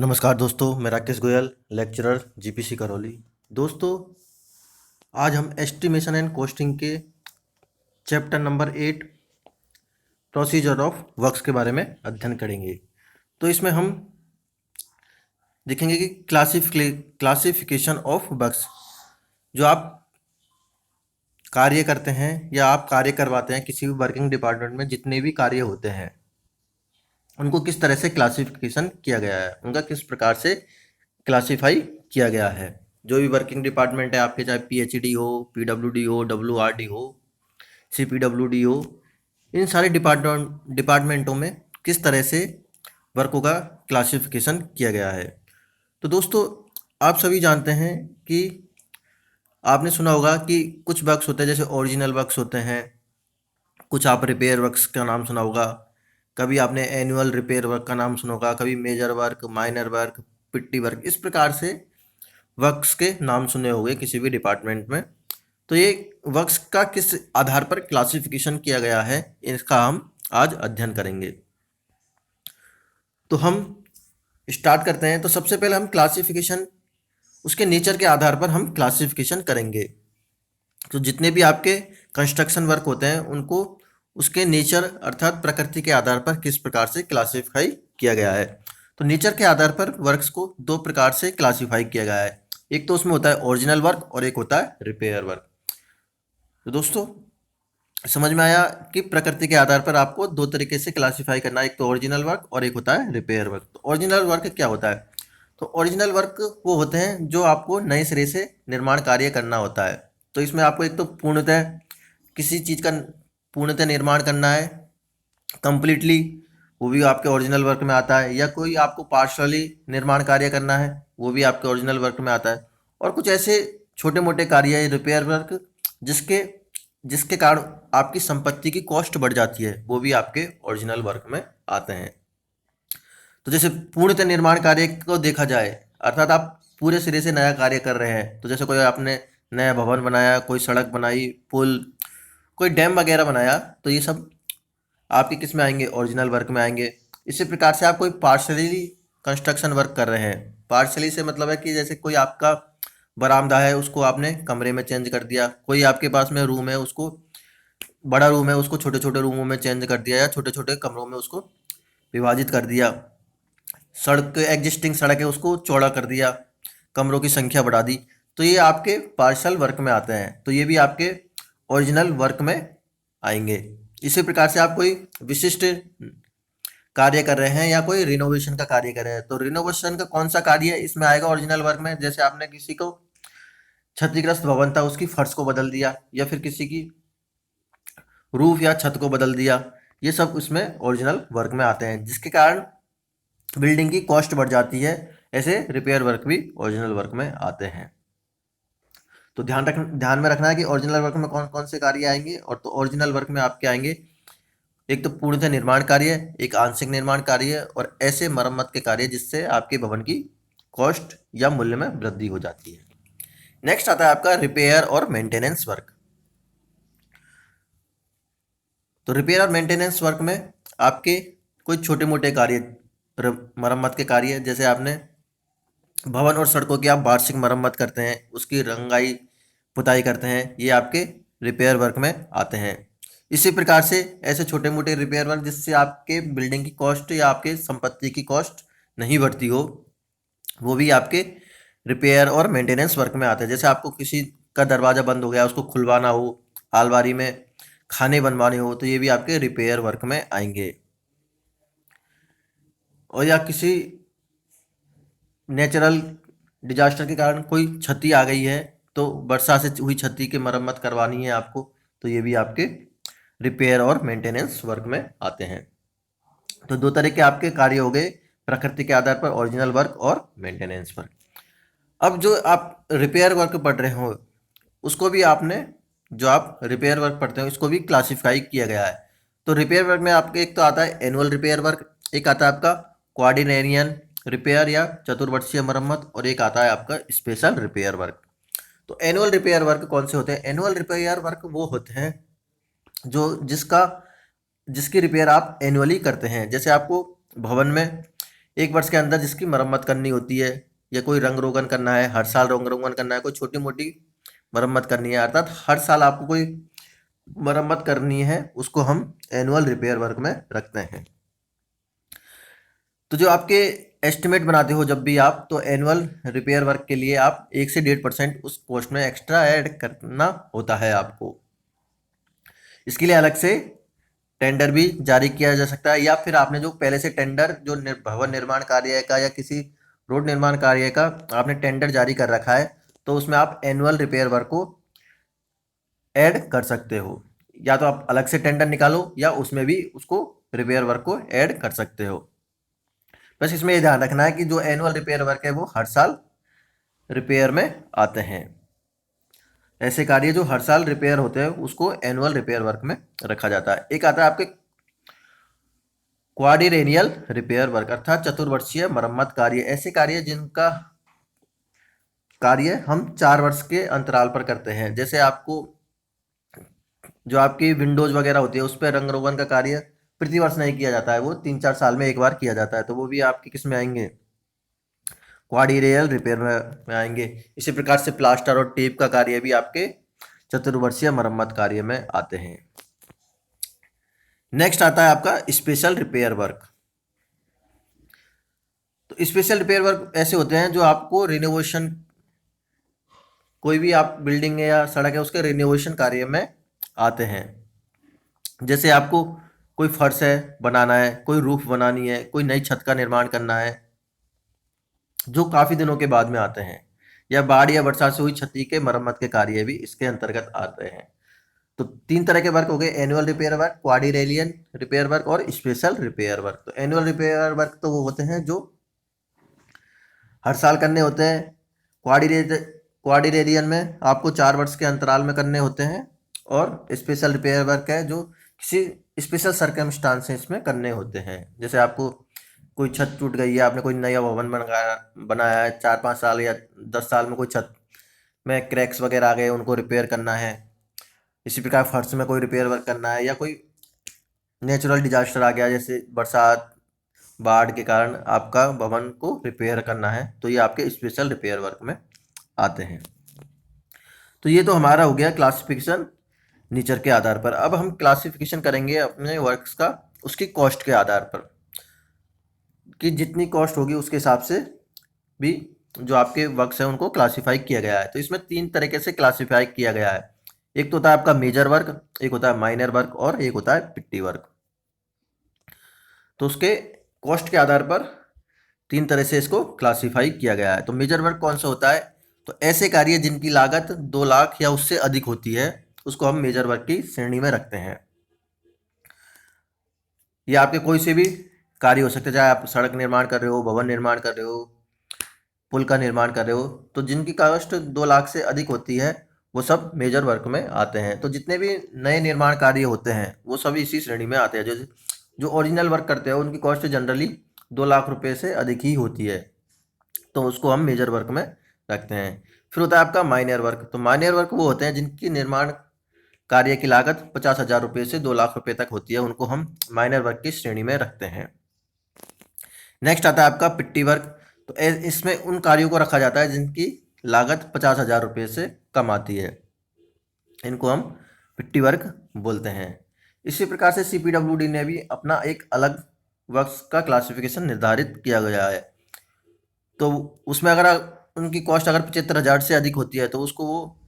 नमस्कार दोस्तों, मैं राकेश गोयल, लेक्चरर जीपीसी करौली। दोस्तों, आज हम एस्टिमेशन एंड कॉस्टिंग के chapter number 8 procedure of works के बारे में अध्ययन करेंगे। तो इसमें हम देखेंगे कि क्लासिफिकेशन ऑफ वर्क्स। जो आप कार्य करते हैं या आप कार्य करवाते हैं किसी भी वर्किंग डिपार्टमेंट में, जितने भी कार्य होते हैं उनको किस तरह से क्लासिफिकेशन किया गया है, उनका किस प्रकार से क्लासिफाई किया गया है। जो भी वर्किंग डिपार्टमेंट है आपके, चाहे पीएचडी हो, पीडब्ल्यूडी हो, डब्ल्यूआरडी हो, सीपीडब्ल्यूडी हो, इन सारे डिपार्टमेंटों में किस तरह से वर्कों का क्लासिफिकेशन किया गया है। तो दोस्तों, आप सभी जानते हैं कि आपने सुना होगा कि कुछ वर्क्स होते हैं जैसे ओरिजिनल वर्क्स होते हैं, कुछ आप रिपेयर वर्क्स का नाम सुना होगा, कभी आपने एनुअल रिपेयर वर्क का नाम सुना होगा, कभी major work, minor work, petty work, इस प्रकार से वर्क्स के नाम सुने होंगे किसी भी डिपार्टमेंट में। तो ये वर्क्स का किस आधार पर क्लासिफिकेशन किया गया है, इसका हम आज अध्ययन करेंगे। तो हम स्टार्ट करते हैं। तो सबसे पहले हम क्लासिफिकेशन उसके नेचर के आधार पर हम क्लासिफिकेशन करेंगे। तो जितने भी आपके कंस्ट्रक्शन वर्क होते हैं उनको उसके नेचर अर्थात प्रकृति के आधार पर किस प्रकार से क्लासिफाई किया गया है। तो नेचर के आधार पर वर्क्स को दो प्रकार से क्लासिफाई किया गया है। एक तो उसमें होता है ओरिजिनल वर्क और एक होता है रिपेयर वर्क। तो दोस्तों, समझ में आया कि प्रकृति के आधार पर आपको दो तरीके से क्लासिफाई करना है, एक तो ओरिजिनल वर्क और एक होता है रिपेयर वर्क। तो ओरिजिनल वर्क क्या होता है? तो ओरिजिनल वर्क वो होते हैं जो आपको नए सिरे से निर्माण कार्य करना होता है। तो इसमें आपको एक तो पूर्णतः किसी चीज़ का पूर्णतः निर्माण करना है कंप्लीटली, वो भी आपके ओरिजिनल वर्क में आता है, या कोई आपको पार्शली निर्माण कार्य करना है, वो भी आपके ओरिजिनल वर्क में आता है। और कुछ ऐसे छोटे मोटे कार्य है रिपेयर वर्क जिसके जिसके कारण आपकी संपत्ति की कॉस्ट बढ़ जाती है, वो भी आपके ओरिजिनल वर्क में आते हैं। तो जैसे पूर्णतः निर्माण कार्य को देखा जाए, अर्थात आप पूरे सिरे से नया कार्य कर रहे हैं। तो जैसे कोई आपने नया भवन बनाया, कोई सड़क बनाई, पुल, कोई डैम वगैरह बनाया, तो ये सब आपके किस में आएंगे? ओरिजिनल वर्क में आएंगे। इसी प्रकार से आप कोई पार्शली कंस्ट्रक्शन वर्क कर रहे हैं। पार्शली से मतलब है कि जैसे कोई आपका बरामदा है उसको आपने कमरे में चेंज कर दिया, कोई आपके पास में रूम है उसको, बड़ा रूम है उसको छोटे छोटे रूमों में चेंज कर दिया, या छोटे छोटे कमरों में उसको विभाजित कर दिया। सड़क, एग्जिस्टिंग सड़क है उसको चौड़ा कर दिया, कमरों की संख्या बढ़ा दी। तो ये आपके पार्शल वर्क में आते हैं। तो ये भी आपके ओरिजिनल वर्क में आएंगे। इसी प्रकार से आप कोई विशिष्ट कार्य कर रहे हैं या कोई रिनोवेशन का कार्य कर रहे हैं, तो रिनोवेशन का कौन सा कार्य है इसमें आएगा ओरिजिनल वर्क में। जैसे आपने किसी को क्षतिग्रस्त भवन था उसकी फर्श को बदल दिया, या फिर किसी की रूफ या छत को बदल दिया, ये सब उसमें ओरिजिनल वर्क में आते हैं, जिसके कारण बिल्डिंग की कॉस्ट बढ़ जाती है। ऐसे रिपेयर वर्क भी ओरिजिनल वर्क में आते हैं। तो ध्यान में रखना है कि ओरिजिनल वर्क में कौन कौन से कार्य आएंगे। और तो ओरिजिनल वर्क में आपके आएंगे एक तो पूर्णतः निर्माण कार्य, एक आंशिक निर्माण कार्य, और ऐसे मरम्मत के कार्य जिससे आपके भवन की कॉस्ट या मूल्य में वृद्धि हो जाती है। नेक्स्ट आता है आपका रिपेयर और मेंटेनेंस वर्क। तो रिपेयर और मेंटेनेंस वर्क में आपके कोई छोटे मोटे कार्य, मरम्मत के कार्य, जैसे आपने भवन और सड़कों की आप वार्षिक मरम्मत करते हैं, उसकी रंगाई पुताई करते हैं, ये आपके रिपेयर वर्क में आते हैं। इसी प्रकार से ऐसे छोटे मोटे रिपेयर वर्क जिससे आपके बिल्डिंग की कॉस्ट या आपके संपत्ति की कॉस्ट नहीं बढ़ती हो, वो भी आपके रिपेयर और मेंटेनेंस वर्क में आते हैं। जैसे आपको किसी का दरवाज़ा बंद हो गया, उसको खुलवाना हो, अलमारी में खाने बनवाने हो, तो ये भी आपके रिपेयर वर्क में आएंगे। और या किसी नेचुरल डिजास्टर के कारण कोई क्षति आ गई है, तो वर्षा से हुई क्षति की मरम्मत करवानी है आपको, तो ये भी आपके रिपेयर और मेंटेनेंस वर्क में आते हैं। तो दो तरह के आपके कार्य हो गए प्रकृति के आधार पर, ओरिजिनल वर्क और मेंटेनेंस वर्क। अब जो आप रिपेयर वर्क पढ़ रहे हो उसको भी आपने, जो आप रिपेयर वर्क पढ़ते हो इसको भी क्लासिफाई किया गया है। तो रिपेयर वर्क में आपके एक तो आता है एनुअल रिपेयर वर्क, एक आता है आपका क्वाड्रिनेरियन रिपेयर या चतुर्वर्षीय मरम्मत, और एक आता है आपका स्पेशल रिपेयर वर्क। तो एनुअल रिपेयर वर्क कौन से होते हैं? एनुअल रिपेयर वर्क वो होते हैं जो जिसकी रिपेयर आप एनुअली करते हैं। जैसे आपको भवन में 1 वर्ष के अंदर जिसकी मरम्मत करनी होती है, या कोई रंग रोगन करना है, हर साल रंग रोगन करना है, कोई छोटी मोटी मरम्मत करनी है, अर्थात हर साल आपको कोई मरम्मत करनी है, उसको हम एनुअल रिपेयर वर्क में रखते हैं। तो जो आपके एस्टिमेट बनाते हो जब भी आप, तो एनुअल रिपेयर वर्क के लिए आप 1 से 1.5% उस कॉस्ट में एक्स्ट्रा ऐड करना होता है आपको। इसके लिए अलग से टेंडर भी जारी किया जा सकता है, या फिर आपने जो पहले से टेंडर जो भवन निर्माण कार्य का या किसी रोड निर्माण कार्य का आपने टेंडर जारी कर रखा है, तो उसमें आप एनुअल रिपेयर वर्क को ऐड कर सकते हो। या तो आप अलग से टेंडर निकालो या उसमें भी उसको रिपेयर वर्क को ऐड कर सकते हो। बस इसमें ये ध्यान रखना है कि जो एनुअल रिपेयर वर्क है वो हर साल रिपेयर में आते हैं। ऐसे कार्य जो हर साल रिपेयर होते हैं उसको एनुअल रिपेयर वर्क में रखा जाता है। एक आता है आपके क्वाड्रिएनियल रिपेयर वर्क, अर्थात चतुर्वर्षीय मरम्मत कार्य। ऐसे कार्य जिनका कार्य हम 4 वर्ष के अंतराल पर करते हैं। जैसे आपको जो आपकी विंडोज वगैरह होती है उस पर रंग रोगन का कार्य प्रतिवर्ष नहीं किया जाता है, वो 3-4 साल में एक बार किया जाता है, तो वो भी आपके किस में आएंगे, क्वाड्रिएनियल रिपेयर में आएंगे। इसी प्रकार से प्लास्टर और टेप का कार्य भी आपके चतुर्वर्षीय मरम्मत कार्य में आते हैं। नेक्स्ट आता है आपका स्पेशल रिपेयर वर्क। तो स्पेशल रिपेयर वर्क ऐसे होते हैं जो आपको रिनोवेशन, कोई भी आप बिल्डिंग है या सड़क है उसके रिनोवेशन कार्य में आते हैं। जैसे आपको कोई फर्श है बनाना है, कोई रूफ बनानी है, कोई नई छत का निर्माण करना है, जो काफ़ी दिनों के बाद में आते हैं, या बाढ़ या बरसात से हुई क्षति के मरम्मत के कार्य भी इसके अंतर्गत आते हैं। तो 3 तरह के वर्क हो गए, annual repair work, quadrennial repair work और स्पेशल रिपेयर वर्क। तो एनुअल रिपेयर वर्क तो वो होते हैं जो हर साल करने होते हैं। क्वाड्रिएनियल में आपको 4 वर्ष के अंतराल में करने होते हैं, और स्पेशल रिपेयर वर्क है जो किसी स्पेशल सर्कमस्टांसेस में करने होते हैं। जैसे आपको कोई छत टूट गई है, आपने कोई नया भवन बनाया है, 4-5 साल या 10 साल में कोई छत में क्रैक्स वगैरह आ गए, उनको रिपेयर करना है। इसी प्रकार फर्श में कोई रिपेयर वर्क करना है, या कोई नेचुरल डिजास्टर आ गया जैसे बरसात बाढ़ के कारण आपका भवन को रिपेयर करना है, तो ये आपके स्पेशल रिपेयर वर्क में आते हैं। तो ये तो हमारा हो गया क्लासिफिकेशन नेचर के आधार पर। अब हम क्लासिफिकेशन करेंगे अपने वर्क्स का उसकी कॉस्ट के आधार पर, कि जितनी कॉस्ट होगी उसके हिसाब से भी जो आपके वर्क्स हैं उनको क्लासिफाई किया गया है। तो इसमें 3 तरीके से क्लासिफाई किया गया है। एक तो होता है आपका मेजर वर्क, एक होता है माइनर वर्क और एक होता है पिट्टी वर्क। तो उसके कॉस्ट के आधार पर 3 तरह से इसको क्लासिफाई किया गया है। तो मेजर वर्क कौन सा होता है, तो ऐसे कार्य जिनकी लागत 2 लाख या उससे अधिक होती है उसको हम मेजर वर्क की श्रेणी में रखते हैं। ये आपके कोई से भी कार्य हो सकते हैं, चाहे आप सड़क निर्माण कर रहे हो, भवन निर्माण कर रहे हो, पुल का निर्माण कर रहे हो, तो जिनकी कॉस्ट 2 लाख से अधिक होती है वो सब मेजर वर्क में आते हैं। तो जितने भी नए निर्माण कार्य होते हैं वो सभी इसी श्रेणी में आते हैं। जो ओरिजिनल वर्क करते हैं उनकी कॉस्ट जनरली 2 लाख रुपए से अधिक ही होती है, तो उसको हम मेजर वर्क में रखते हैं। फिर होता है आपका माइनर वर्क। तो माइनर वर्क वो होते हैं जिनकी निर्माण कार्य की लागत 50,000 रुपये से 2 लाख रुपए तक होती है, उनको हम माइनर वर्क की श्रेणी में रखते हैं। नेक्स्ट आता है आपका पिट्टी वर्क। तो इसमें उन कार्यों को रखा जाता है जिनकी लागत 50,000 रुपये से कम आती है, इनको हम पिट्टी वर्क बोलते हैं। इसी प्रकार से CPWD ने भी अपना एक अलग वर्क्स का क्लासिफिकेशन निर्धारित किया गया है। तो उसमें अगर उनकी कॉस्ट अगर 75,000 से अधिक होती है तो उसको वो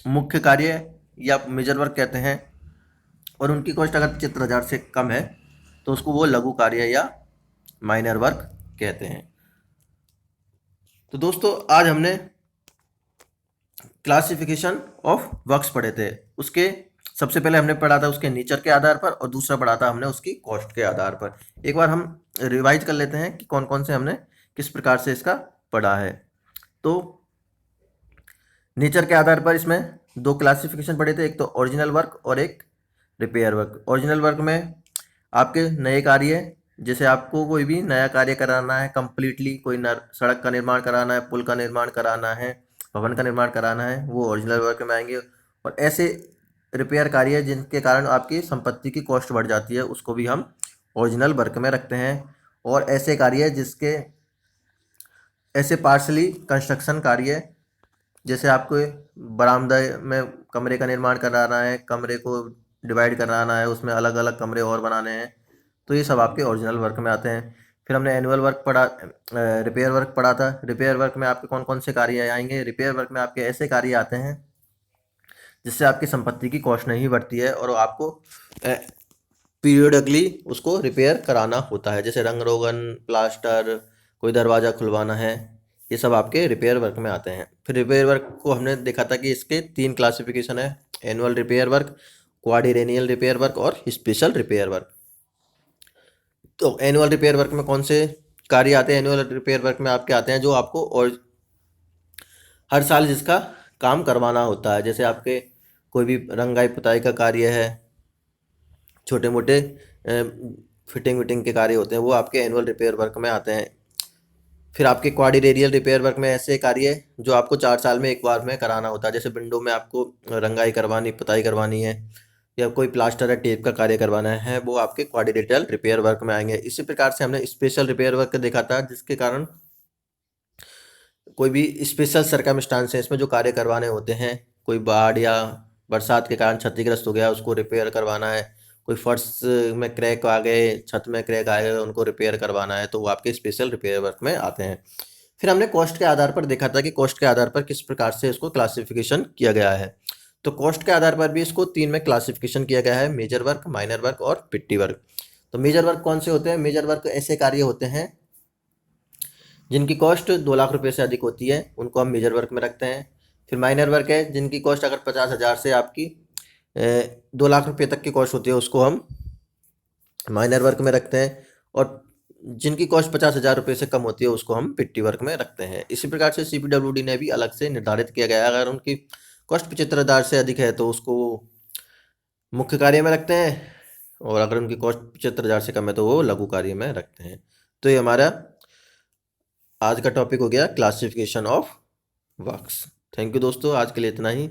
मुख्य कार्य या मेजर वर्क कहते हैं, और उनकी कॉस्ट अगर 75,000 से कम है तो उसको वो लघु कार्य या माइनर वर्क कहते हैं। तो दोस्तों आज हमने क्लासिफिकेशन ऑफ वर्क्स पढ़े थे। उसके सबसे पहले हमने पढ़ा था उसके नेचर के आधार पर, और दूसरा पढ़ा था हमने उसकी कॉस्ट के आधार पर। एक बार हम रिवाइज कर लेते हैं कि कौन कौन से हमने किस प्रकार से इसका पढ़ा है। तो नेचर के आधार पर इसमें 2 क्लासिफिकेशन पढ़े थे, एक तो ओरिजिनल वर्क और एक रिपेयर वर्क। ओरिजिनल वर्क में आपके नए कार्य, जैसे आपको कोई भी नया कार्य कराना है कंप्लीटली, कोई सड़क का निर्माण कराना है, पुल का निर्माण कराना है, भवन का निर्माण कराना है, वो ओरिजिनल वर्क में आएंगे। और ऐसे रिपेयर कार्य जिनके कारण आपकी संपत्ति की कॉस्ट बढ़ जाती है उसको भी हम ओरिजिनल वर्क में रखते हैं। और ऐसे कार्य जिसके ऐसे पार्शली कंस्ट्रक्शन कार्य जैसे आपको बरामदा में कमरे का निर्माण कराना है, कमरे को डिवाइड कराना है, उसमें अलग अलग कमरे और बनाने हैं, तो ये सब आपके ओरिजिनल वर्क में आते हैं। फिर हमने एनुअल वर्क पढ़ा, रिपेयर वर्क पढ़ा था। रिपेयर वर्क में आपके कौन कौन से कार्य आएंगे? रिपेयर वर्क में आपके ऐसे कार्य आते हैं जिससे आपकी संपत्ति की कॉस्ट नहीं बढ़ती है और आपको पीरियडली उसको रिपेयर कराना होता है, जैसे रंग रोगन, प्लास्टर, कोई दरवाज़ा खुलवाना है, ये सब आपके रिपेयर वर्क में आते हैं। फिर रिपेयर वर्क को हमने देखा था कि इसके 3 क्लासिफिकेशन है: annual repair work, quadrennial repair work और स्पेशल रिपेयर वर्क। तो एनुअल रिपेयर वर्क में कौन से कार्य आते हैं? एनुअल रिपेयर वर्क में आपके आते हैं जो आपको और हर साल जिसका काम करवाना होता है, जैसे आपके कोई भी रंगाई पुताई का कार्य है, छोटे मोटे फिटिंग विटिंग के कार्य होते हैं, वो आपके एनुअल रिपेयर वर्क में आते हैं। फिर आपके क्वाड्रिएनियल रिपेयर वर्क में ऐसे कार्य जो आपको 4 साल में एक बार में कराना होता है, जैसे विंडो में आपको रंगाई करवानी, पुताई करवानी है, या कोई प्लास्टर या टेप का कार्य करवाना है, वो आपके क्वाड्रिएनियल रिपेयर वर्क में आएंगे। इसी प्रकार से हमने स्पेशल रिपेयर वर्क देखा था, जिसके कारण कोई भी स्पेशल सरकमस्टांस है, इसमें जो कार्य करवाने होते हैं, कोई बाढ़ या बरसात के कारण क्षतिग्रस्त हो गया, उसको रिपेयर करवाना है, कोई फर्श में क्रैक आ गए, छत में क्रैक आ गए, उनको रिपेयर करवाना है, तो वो आपके स्पेशल रिपेयर वर्क में आते हैं। फिर हमने कॉस्ट के आधार पर देखा था कि कॉस्ट के आधार पर किस प्रकार से इसको क्लासिफिकेशन किया गया है। तो कॉस्ट के आधार पर भी इसको 3 में क्लासिफिकेशन किया गया है: मेजर वर्क, माइनर वर्क और पिट्टी वर्क। तो मेजर वर्क कौन से होते हैं? मेजर वर्क ऐसे कार्य होते हैं जिनकी कॉस्ट 2 लाख रुपए से अधिक होती है, उनको हम मेजर वर्क में रखते हैं। फिर माइनर वर्क है, जिनकी कॉस्ट अगर 50,000 से आपकी 2 लाख रुपए तक की कॉस्ट होती है, उसको हम माइनर वर्क में रखते हैं। और जिनकी कॉस्ट 50,000 रुपये से कम होती है, उसको हम पिट्टी वर्क में रखते हैं। इसी प्रकार से CPWD ने भी अलग से निर्धारित किया गया है, अगर उनकी कॉस्ट 75,000 से अधिक है तो उसको मुख्य कार्य में रखते हैं, और अगर उनकी कॉस्ट 75,000 से कम है तो वो लघु कार्य में रखते हैं। तो ये हमारा आज का टॉपिक हो गया classification of works. Thank you दोस्तों, आज के लिए इतना ही।